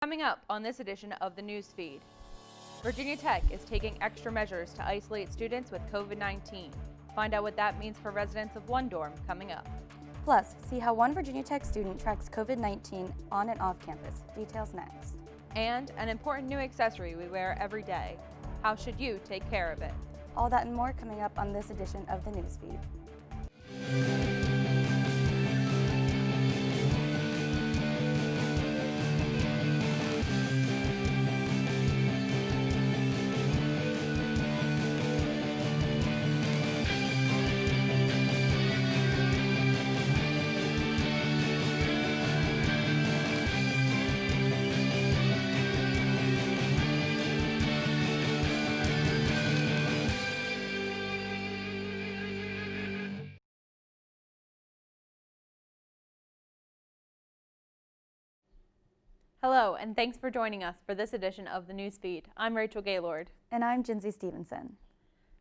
Coming up on this edition of the Newsfeed, Virginia Tech is taking extra measures to isolate students with COVID-19. Find out what that means for residents of one dorm coming up. Plus, see how one Virginia Tech student tracks COVID-19 on and off campus. Details next. And an important new accessory we wear every day. How should you take care of it? All that and more coming up on this edition of the Newsfeed. Hello, and thanks for joining us for this edition of the Newsfeed. I'm Rachel Gaylord. And I'm Jinsey Stevenson.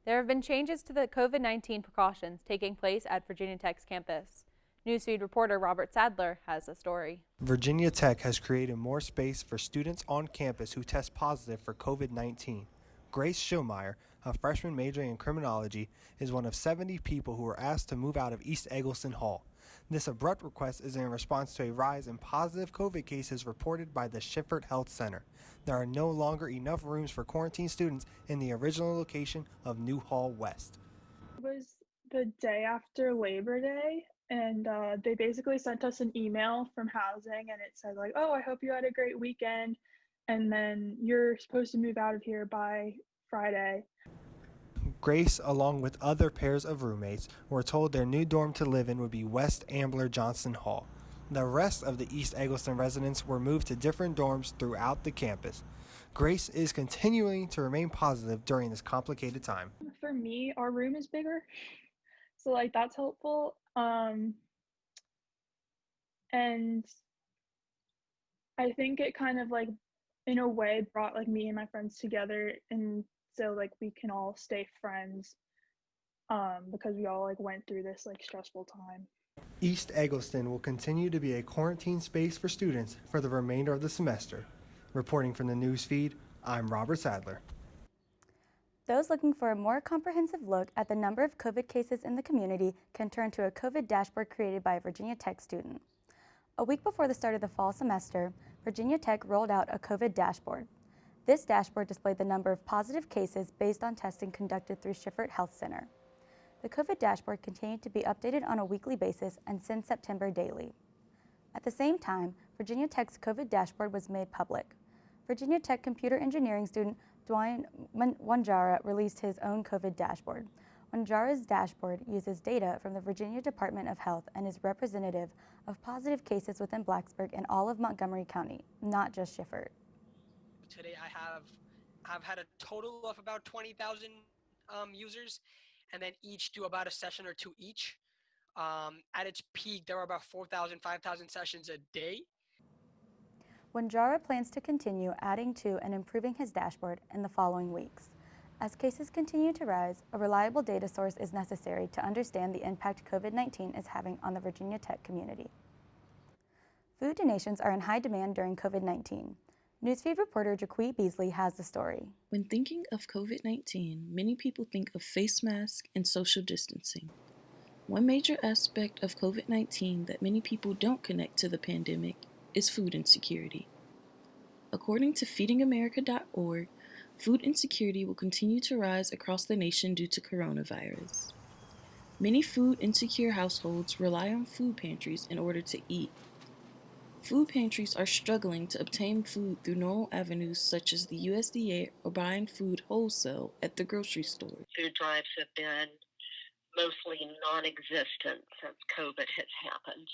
There have been changes to the COVID-19 precautions taking place at Virginia Tech's campus. Newsfeed reporter Robert Sadler has a story. Virginia Tech has created more space for students on campus who test positive for COVID-19. Grace Schillmeyer, a freshman majoring in criminology, is one of 70 people who were asked to move out of East Eggleston Hall. This abrupt request is in response to a rise in positive COVID cases reported by the Shifford Health Center. There are no longer enough rooms for quarantine students in the original location of New Hall West. It was the day after Labor Day, and they basically sent us an email from housing, and it said like, oh, I hope you had a great weekend, and then you're supposed to move out of here by Friday. Grace, along with other pairs of roommates, were told their new dorm to live in would be West Ambler Johnson Hall. The rest of the East Eggleston residents were moved to different dorms throughout the campus. Grace is continuing to remain positive during this complicated time. For me, our room is bigger, so like that's helpful. And I think it kind of like, in a way, brought like me and my friends together, and so like we can all stay friends because we all like went through this like stressful time. East Eggleston will continue to be a quarantine space for students for the remainder of the semester. Reporting from the Newsfeed, I'm Robert Sadler. Those looking for a more comprehensive look at the number of COVID cases in the community can turn to a COVID dashboard created by a Virginia Tech student. A week before the start of the fall semester, Virginia Tech rolled out a COVID dashboard. This dashboard displayed the number of positive cases based on testing conducted through Shifford Health Center. The COVID dashboard continued to be updated on a weekly basis and since September daily. At the same time, Virginia Tech's COVID dashboard was made public. Virginia Tech computer engineering student Dwayne Wanjara released his own COVID dashboard. Wanjara's dashboard uses data from the Virginia Department of Health and is representative of positive cases within Blacksburg and all of Montgomery County, not just Shifford. Today I've had a total of about 20,000 users, and then each do about a session or two each. At its peak, there were about 4,000, 5,000 sessions a day. Wanjara plans to continue adding to and improving his dashboard in the following weeks. As cases continue to rise, a reliable data source is necessary to understand the impact COVID-19 is having on the Virginia Tech community. Food donations are in high demand during COVID-19. Newsfeed reporter Jaquie Beasley has the story. When thinking of COVID-19, many people think of face masks and social distancing. One major aspect of COVID-19 that many people don't connect to the pandemic is food insecurity. According to feedingamerica.org, food insecurity will continue to rise across the nation due to coronavirus. Many food insecure households rely on food pantries in order to eat. Food pantries are struggling to obtain food through normal avenues such as the USDA or buying food wholesale at the grocery store. Food drives have been mostly non-existent since COVID has happened.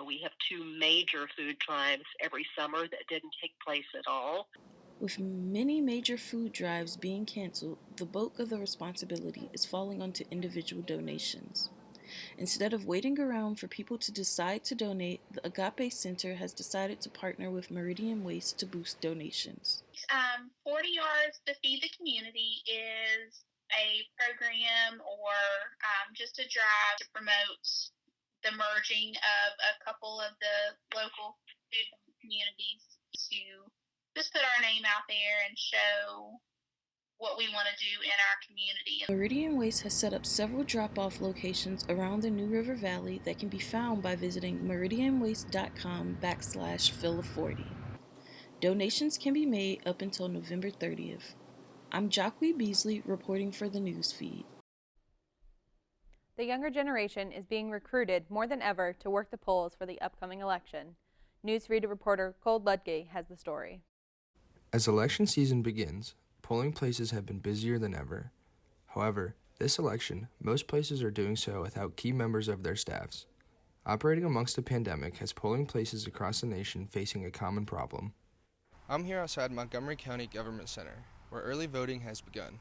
We have two major food drives every summer that didn't take place at all. With many major food drives being canceled, the bulk of the responsibility is falling onto individual donations. Instead of waiting around for people to decide to donate, the Agape Center has decided to partner with Meridian Waste to boost donations. 40 Yards to Feed the Community is a program or just a drive to promote the merging of a couple of the local food communities to just put our name out there and show what we want to do in our community. Meridian Waste has set up several drop-off locations around the New River Valley that can be found by visiting meridianwaste.com/fill40. Donations can be made up until November 30th. I'm Jacque Beasley reporting for the newsfeed. The younger generation is being recruited more than ever to work the polls for the upcoming election. Newsfeed reporter Cole Ludgate has the story. As election season begins, polling places have been busier than ever. However, this election, most places are doing so without key members of their staffs. Operating amongst a pandemic has polling places across the nation facing a common problem. I'm here outside Montgomery County Government Center, where early voting has begun.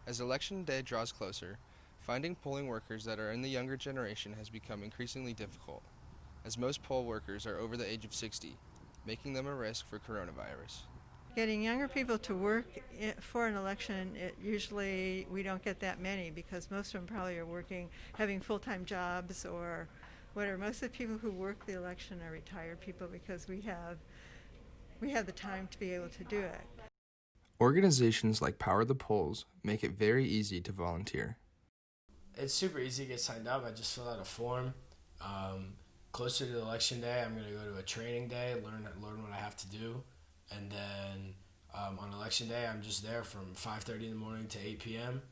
As election day draws closer, finding polling workers that are in the younger generation has become increasingly difficult, as most poll workers are over the age of 60, making them a risk for coronavirus. Getting younger people to work for an election, we don't get that many because most of them probably are working, having full-time jobs or whatever. Most of the people who work the election are retired people because we have the time to be able to do it. Organizations like Power the Polls make it very easy to volunteer. It's super easy to get signed up. I just fill out a form. Closer to the election day, I'm going to go to a training day, learn what I have to do. And then on election day, I'm just there from 5:30 in the morning to 8 p.m.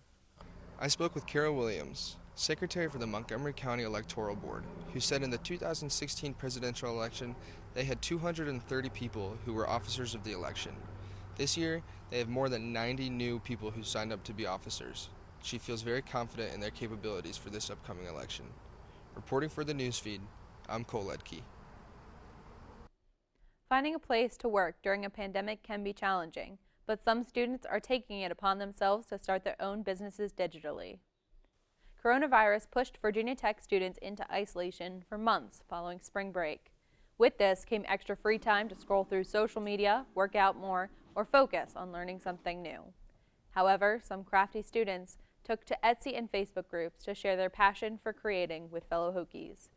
I spoke with Carol Williams, secretary for the Montgomery County Electoral Board, who said in the 2016 presidential election, they had 230 people who were officers of the election. This year, they have more than 90 new people who signed up to be officers. She feels very confident in their capabilities for this upcoming election. Reporting for the newsfeed, I'm Cole Ludgate. Finding a place to work during a pandemic can be challenging, but some students are taking it upon themselves to start their own businesses digitally. Coronavirus pushed Virginia Tech students into isolation for months following spring break. With this came extra free time to scroll through social media, work out more, or focus on learning something new. However, some crafty students took to Etsy and Facebook groups to share their passion for creating with fellow Hokies.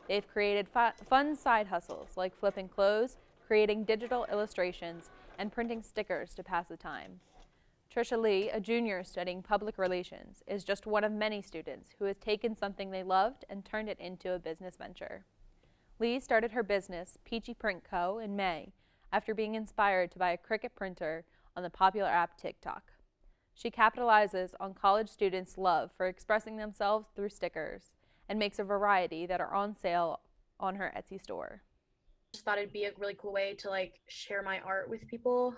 They've created fun side hustles like flipping clothes, creating digital illustrations, and printing stickers to pass the time. Trisha Lee, a junior studying public relations, is just one of many students who has taken something they loved and turned it into a business venture. Lee started her business, Peachy Print Co., in May after being inspired to buy a Cricut printer on the popular app TikTok. She capitalizes on college students' love for expressing themselves through stickers and makes a variety that are on sale on her Etsy store. Just thought it'd be a really cool way to share my art with people,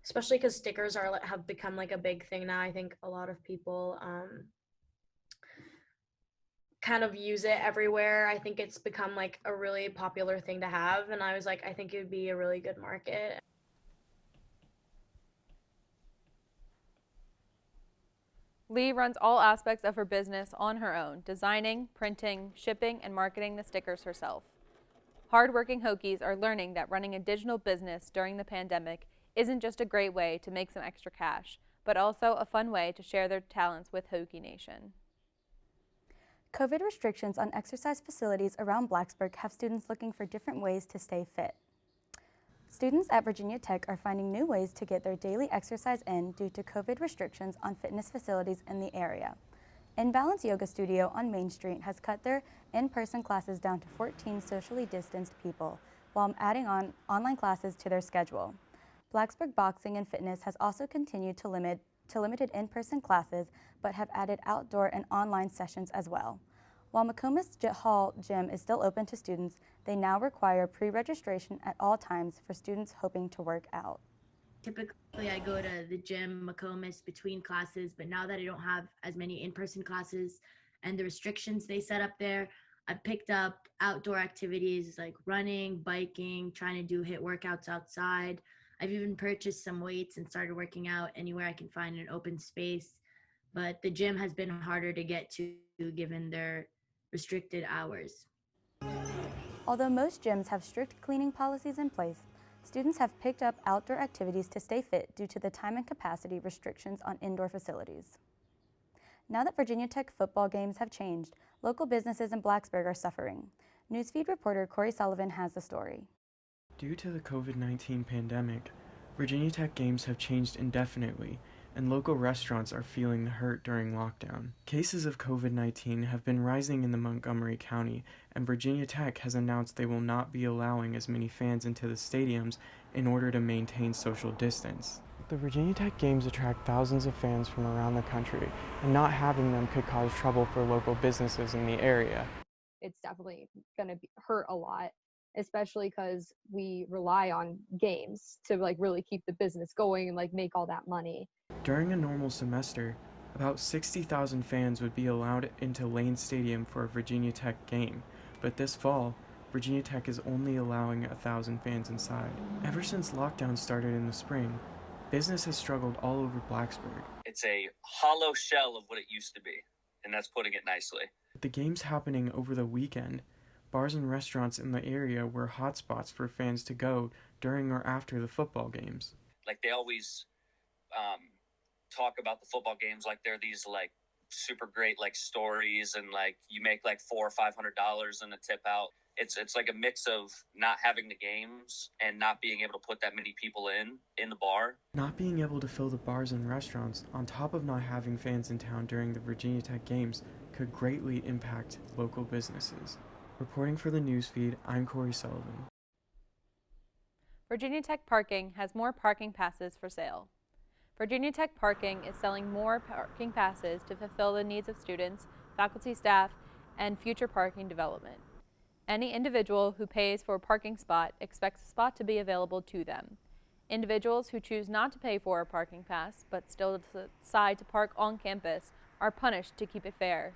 especially because stickers have become a big thing now. I think a lot of people kind of use it everywhere. I think it's become a really popular thing to have, and I was I think it would be a really good market. Lee runs all aspects of her business on her own, designing, printing, shipping, and marketing the stickers herself. Hard-working Hokies are learning that running a digital business during the pandemic isn't just a great way to make some extra cash, but also a fun way to share their talents with Hokie Nation. COVID restrictions on exercise facilities around Blacksburg have students looking for different ways to stay fit. Students at Virginia Tech are finding new ways to get their daily exercise in due to COVID restrictions on fitness facilities in the area. InBalance Yoga Studio on Main Street has cut their in-person classes down to 14 socially distanced people, while adding on online classes to their schedule. Blacksburg Boxing and Fitness has also continued to limited in-person classes, but have added outdoor and online sessions as well. While McComas Hall Gym is still open to students, they now require pre-registration at all times for students hoping to work out. Typically, I go to the gym, McComas, between classes, but now that I don't have as many in-person classes and the restrictions they set up there, I've picked up outdoor activities like running, biking, trying to do HIIT workouts outside. I've even purchased some weights and started working out anywhere I can find an open space, but the gym has been harder to get to given their restricted hours. Although most gyms have strict cleaning policies in place, students have picked up outdoor activities to stay fit due to the time and capacity restrictions on indoor facilities. Now that Virginia Tech football games have changed, local businesses in Blacksburg are suffering. Newsfeed reporter Corey Sullivan has the story. Due to the COVID-19 pandemic, Virginia Tech games have changed indefinitely, and local restaurants are feeling the hurt during lockdown. Cases of COVID-19 have been rising in the Montgomery County, and Virginia Tech has announced they will not be allowing as many fans into the stadiums in order to maintain social distance. The Virginia Tech games attract thousands of fans from around the country, and not having them could cause trouble for local businesses in the area. It's definitely going to hurt a lot, especially because we rely on games to really keep the business going and make all that money. During a normal semester, about 60,000 fans would be allowed into Lane Stadium for a Virginia Tech game, but this fall, Virginia Tech is only allowing 1,000 fans inside. Ever since lockdown started in the spring, business has struggled all over Blacksburg. It's a hollow shell of what it used to be, and that's putting it nicely. With the games happening over the weekend, bars and restaurants in the area were hotspots for fans to go during or after the football games. They always talk about the football games like they're these super great stories, and you make $400 or $500 in a tip out. It's like a mix of not having the games and not being able to put that many people in the bar. Not being able to fill the bars and restaurants, on top of not having fans in town during the Virginia Tech games, could greatly impact local businesses. Reporting for the newsfeed, I'm Corey Sullivan. Virginia Tech Parking has more parking passes for sale. Virginia Tech Parking is selling more parking passes to fulfill the needs of students, faculty, staff, and future parking development. Any individual who pays for a parking spot expects a spot to be available to them. Individuals who choose not to pay for a parking pass but still decide to park on campus are punished to keep it fair.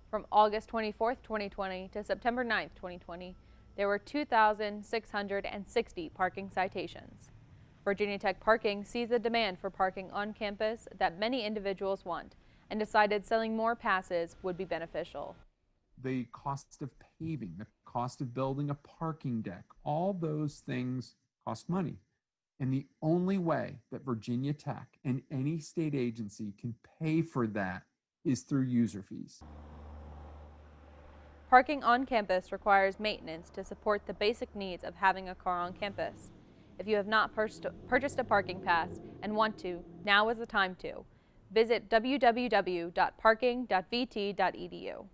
From August 24, 2020 to September 9, 2020, there were 2,660 parking citations. Virginia Tech Parking sees the demand for parking on campus that many individuals want and decided selling more passes would be beneficial. The cost of paving, the cost of building a parking deck, all those things cost money. And the only way that Virginia Tech and any state agency can pay for that is through user fees. Parking on campus requires maintenance to support the basic needs of having a car on campus. If you have not purchased a parking pass and want to, now is the time to. Visit www.parking.vt.edu.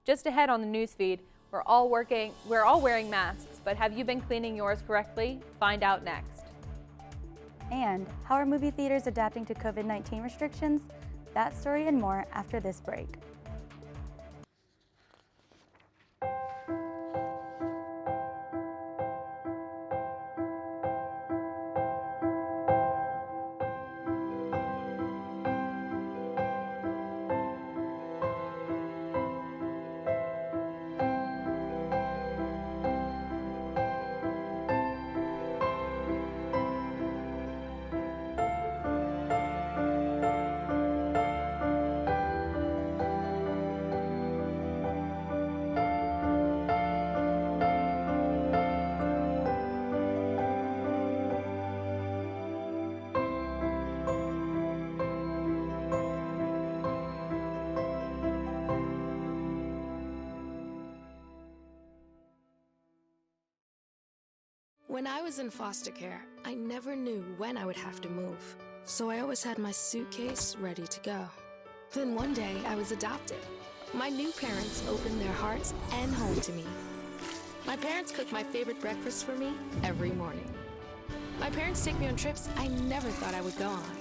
Just ahead on the newsfeed, we're all wearing masks, but have you been cleaning yours correctly? Find out next. And how are movie theaters adapting to COVID-19 restrictions? That story and more after this break. When I was in foster care, I never knew when I would have to move, so I always had my suitcase ready to go. Then one day, I was adopted. My new parents opened their hearts and home to me. My parents cook my favorite breakfast for me every morning. My parents take me on trips I never thought I would go on.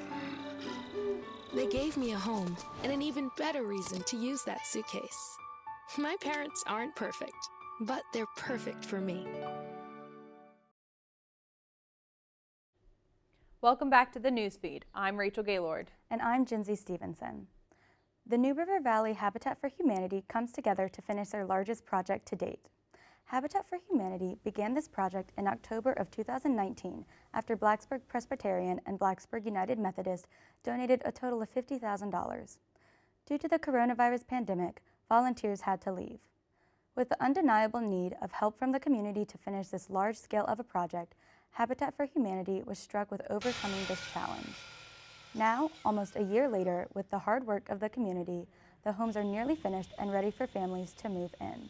They gave me a home and an even better reason to use that suitcase. My parents aren't perfect, but they're perfect for me. Welcome back to the newsfeed. I'm Rachel Gaylord. And I'm Jinsey Stevenson. The New River Valley Habitat for Humanity comes together to finish their largest project to date. Habitat for Humanity began this project in October of 2019 after Blacksburg Presbyterian and Blacksburg United Methodist donated a total of $50,000. Due to the coronavirus pandemic, volunteers had to leave. With the undeniable need of help from the community to finish this large scale of a project, Habitat for Humanity was struck with overcoming this challenge. Now, almost a year later, with the hard work of the community, the homes are nearly finished and ready for families to move in.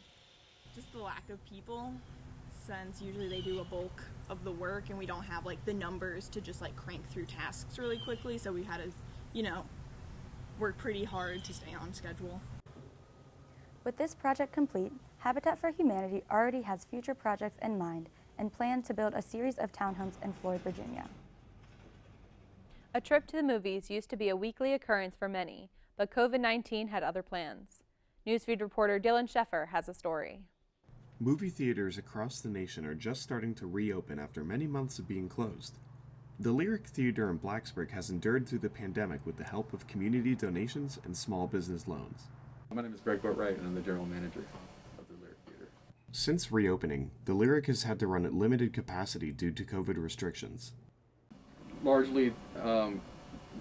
Just the lack of people. since usually they do a bulk of the work and we don't have like the numbers to just like crank through tasks really quickly, so we had to, you know, work pretty hard to stay on schedule. With this project complete, Habitat for Humanity already has future projects in mind and plan to build a series of townhomes in Floyd, Virginia. A trip to the movies used to be a weekly occurrence for many, but COVID-19 had other plans. Newsfeed reporter Dylan Sheffer has a story. Movie theaters across the nation are just starting to reopen after many months of being closed. The Lyric Theater in Blacksburg has endured through the pandemic with the help of community donations and small business loans. My name is Greg Boatwright, and I'm the general manager of the Lyric Theater. Since reopening, the Lyric has had to run at limited capacity due to COVID restrictions. Largely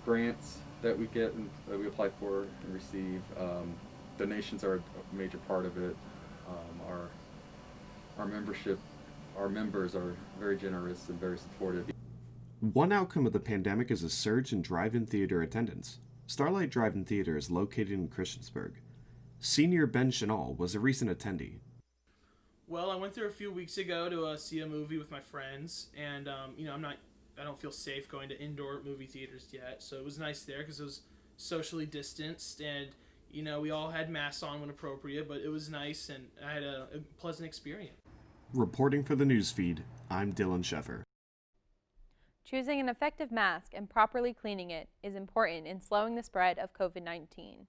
grants that we get and that we apply for and receive. Donations are a major part of it. Our membership, our members are very generous and very supportive. One outcome of the pandemic is a surge in drive-in theater attendance. Starlight Drive-In Theater is located in Christiansburg. Senior Ben Chanel was a recent attendee. Well, I went there a few weeks ago to see a movie with my friends, and you know, I don't feel safe going to indoor movie theaters yet, so it was nice there because it was socially distanced, and you know, we all had masks on when appropriate, but it was nice, and I had a pleasant experience. Reporting for the Newsfeed, I'm Dylan Sheffer. Choosing an effective mask and properly cleaning it is important in slowing the spread of COVID-19.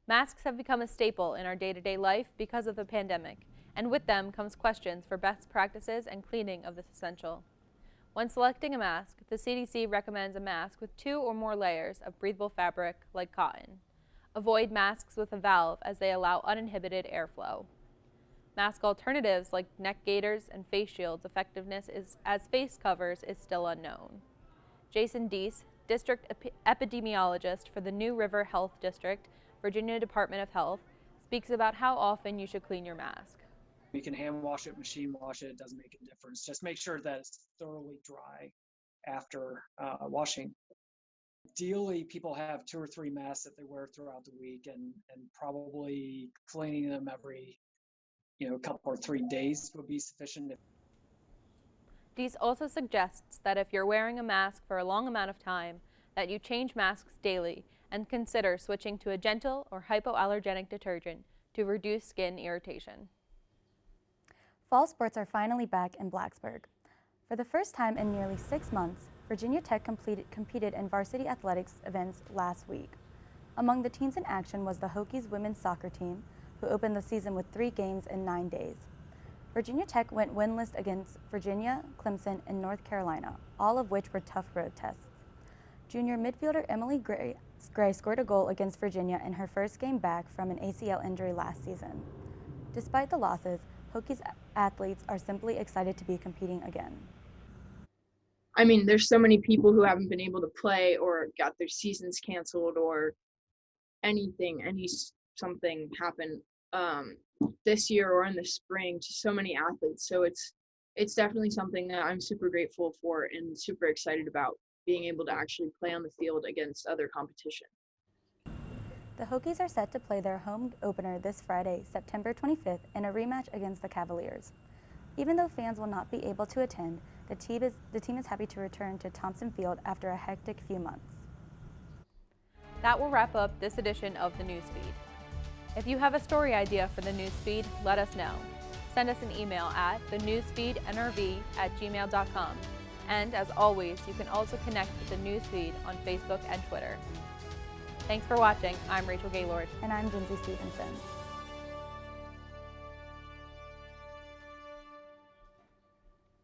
Masks have become a staple in our day-to-day life because of the pandemic, and with them comes questions for best practices and cleaning of this essential. When selecting a mask, the CDC recommends a mask with 2 or more layers of breathable fabric like cotton. Avoid masks with a valve as they allow uninhibited airflow. Mask alternatives like neck gaiters and face shields effectiveness as face covers is still unknown. Jason Deese, district epidemiologist for the New River Health District, Virginia Department of Health, speaks about how often you should clean your mask. You can hand wash it, machine wash it, it doesn't make a difference. Just make sure that it's thoroughly dry after washing. Ideally, people have 2 or 3 masks that they wear throughout the week and probably cleaning them every a couple or 3 days would be sufficient. Deese also suggests that if you're wearing a mask for a long amount of time, that you change masks daily and consider switching to a gentle or hypoallergenic detergent to reduce skin irritation. Fall sports are finally back in Blacksburg. For the first time in nearly 6 months, Virginia Tech competed in varsity athletics events last week. Among the teams in action was the Hokies women's soccer team, who opened the season with 3 games in 9 days. Virginia Tech went winless against Virginia, Clemson, and North Carolina, all of which were tough road tests. Junior midfielder Emily Gray scored a goal against Virginia in her first game back from an ACL injury last season. Despite the losses, Hokies athletes are simply excited to be competing again. I mean, there's so many people who haven't been able to play or got their seasons canceled or something happen this year or in the spring to so many athletes. So it's definitely something that I'm super grateful for and super excited about, being able to actually play on the field against other competition. The Hokies are set to play their home opener this Friday, September 25th, in a rematch against the Cavaliers. Even though fans will not be able to attend, the team is happy to return to Thompson Field after a hectic few months. That will wrap up this edition of the Newsfeed. If you have a story idea for the Newsfeed, let us know. Send us an email at thenewsfeednrv@gmail.com. And as always, you can also connect with the Newsfeed on Facebook and Twitter. Thanks for watching. I'm Rachel Gaylord. And I'm Jinsey Stevenson.